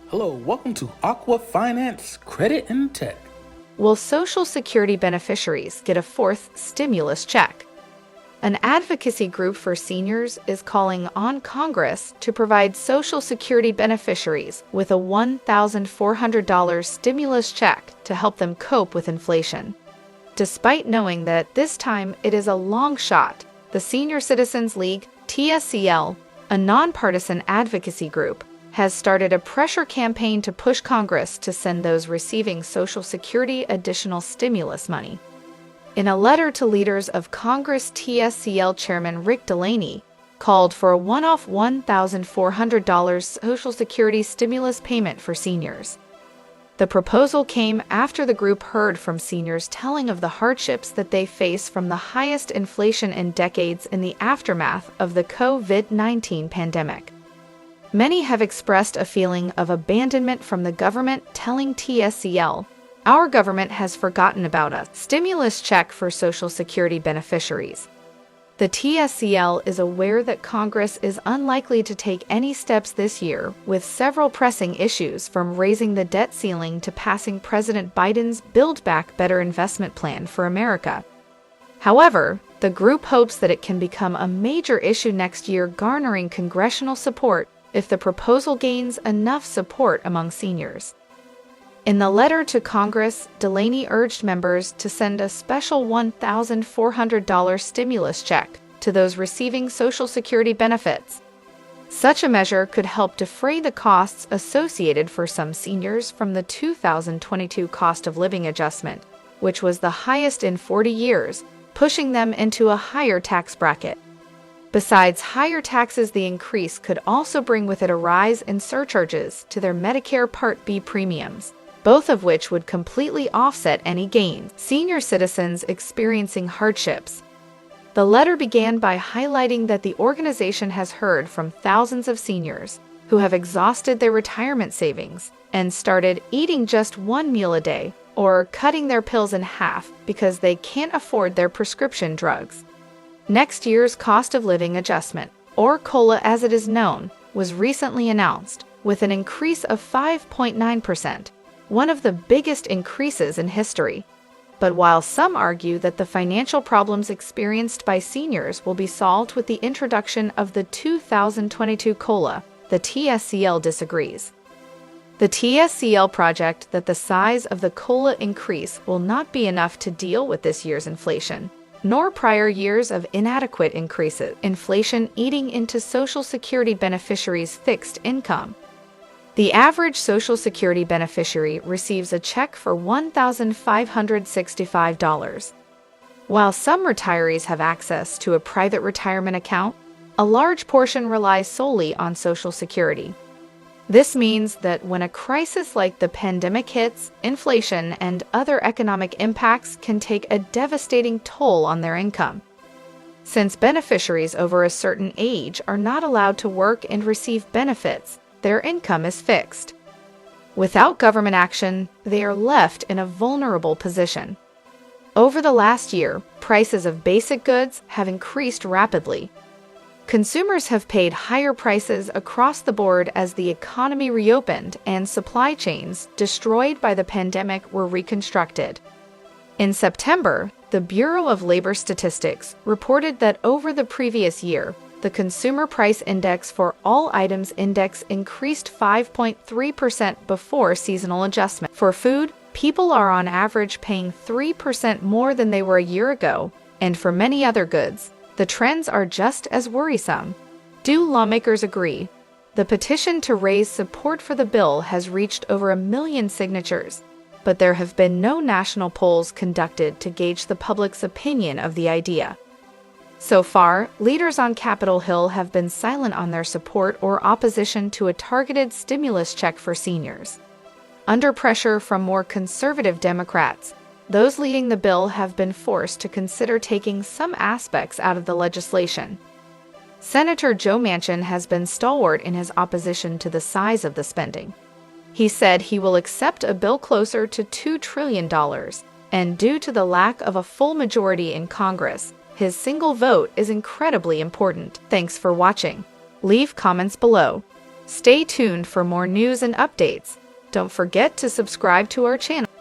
Hello, welcome to Aqua Finance Credit and Tech. Will Social Security beneficiaries get a fourth stimulus check? An advocacy group for seniors is calling on Congress to provide Social Security beneficiaries with a $1,400 stimulus check to help them cope with inflation. Despite knowing that this time it is a long shot, the Senior Citizens League, TSCL, a nonpartisan advocacy group, has started a pressure campaign to push Congress to send those receiving Social Security additional stimulus money. In a letter to leaders of Congress, TSCL Chairman Rick Delaney called for a one-off $1,400 Social Security stimulus payment for seniors. The proposal came after the group heard from seniors telling of the hardships that they face from the highest inflation in decades in the aftermath of the COVID-19 pandemic. Many have expressed a feeling of abandonment from the government, telling TSCL, "Our government has forgotten about us." Stimulus check for Social Security beneficiaries. The TSCL is aware that Congress is unlikely to take any steps this year, with several pressing issues from raising the debt ceiling to passing President Biden's Build Back Better investment plan for America. However, the group hopes that it can become a major issue next year, garnering congressional support if the proposal gains enough support among seniors. In the letter to Congress, Delaney urged members to send a special $1,400 stimulus check to those receiving Social Security benefits. Such a measure could help defray the costs associated for some seniors from the 2022 cost of living adjustment, which was the highest in 40 years, pushing them into a higher tax bracket. Besides higher taxes, the increase could also bring with it a rise in surcharges to their Medicare Part B premiums, both of which would completely offset any gains. Senior citizens experiencing hardships. The letter began by highlighting that the organization has heard from thousands of seniors who have exhausted their retirement savings and started eating just one meal a day or cutting their pills in half because they can't afford their prescription drugs. Next year's cost of living adjustment, or COLA as it is known, was recently announced, with an increase of 5.9%, one of the biggest increases in history. But while some argue that the financial problems experienced by seniors will be solved with the introduction of the 2022 COLA, the TSCL disagrees. The TSCL project that the size of the COLA increase will not be enough to deal with this year's inflation, nor prior years of inadequate increases, inflation eating into Social Security beneficiaries' fixed income. The average Social Security beneficiary receives a check for $1,565. While some retirees have access to a private retirement account, a large portion relies solely on Social Security. This means that when a crisis like the pandemic hits, inflation and other economic impacts can take a devastating toll on their income. Since beneficiaries over a certain age are not allowed to work and receive benefits, their income is fixed. Without government action, they are left in a vulnerable position. Over the last year, prices of basic goods have increased rapidly. Consumers have paid higher prices across the board as the economy reopened and supply chains destroyed by the pandemic were reconstructed. In September, the Bureau of Labor Statistics reported that over the previous year, the Consumer Price Index for all items index increased 5.3% before seasonal adjustment. For food, people are on average paying 3% more than they were a year ago, and for many other goods, the trends are just as worrisome. Do lawmakers agree? The petition to raise support for the bill has reached over 1 million signatures, but there have been no national polls conducted to gauge the public's opinion of the idea. So far, leaders on Capitol Hill have been silent on their support or opposition to a targeted stimulus check for seniors. Under pressure from more conservative Democrats, those leading the bill have been forced to consider taking some aspects out of the legislation. Senator Joe Manchin has been stalwart in his opposition to the size of the spending. He said he will accept a bill closer to $2 trillion, and due to the lack of a full majority in Congress, his single vote is incredibly important. Thanks for watching. Leave comments below. Stay tuned for more news and updates. Don't forget to subscribe to our channel.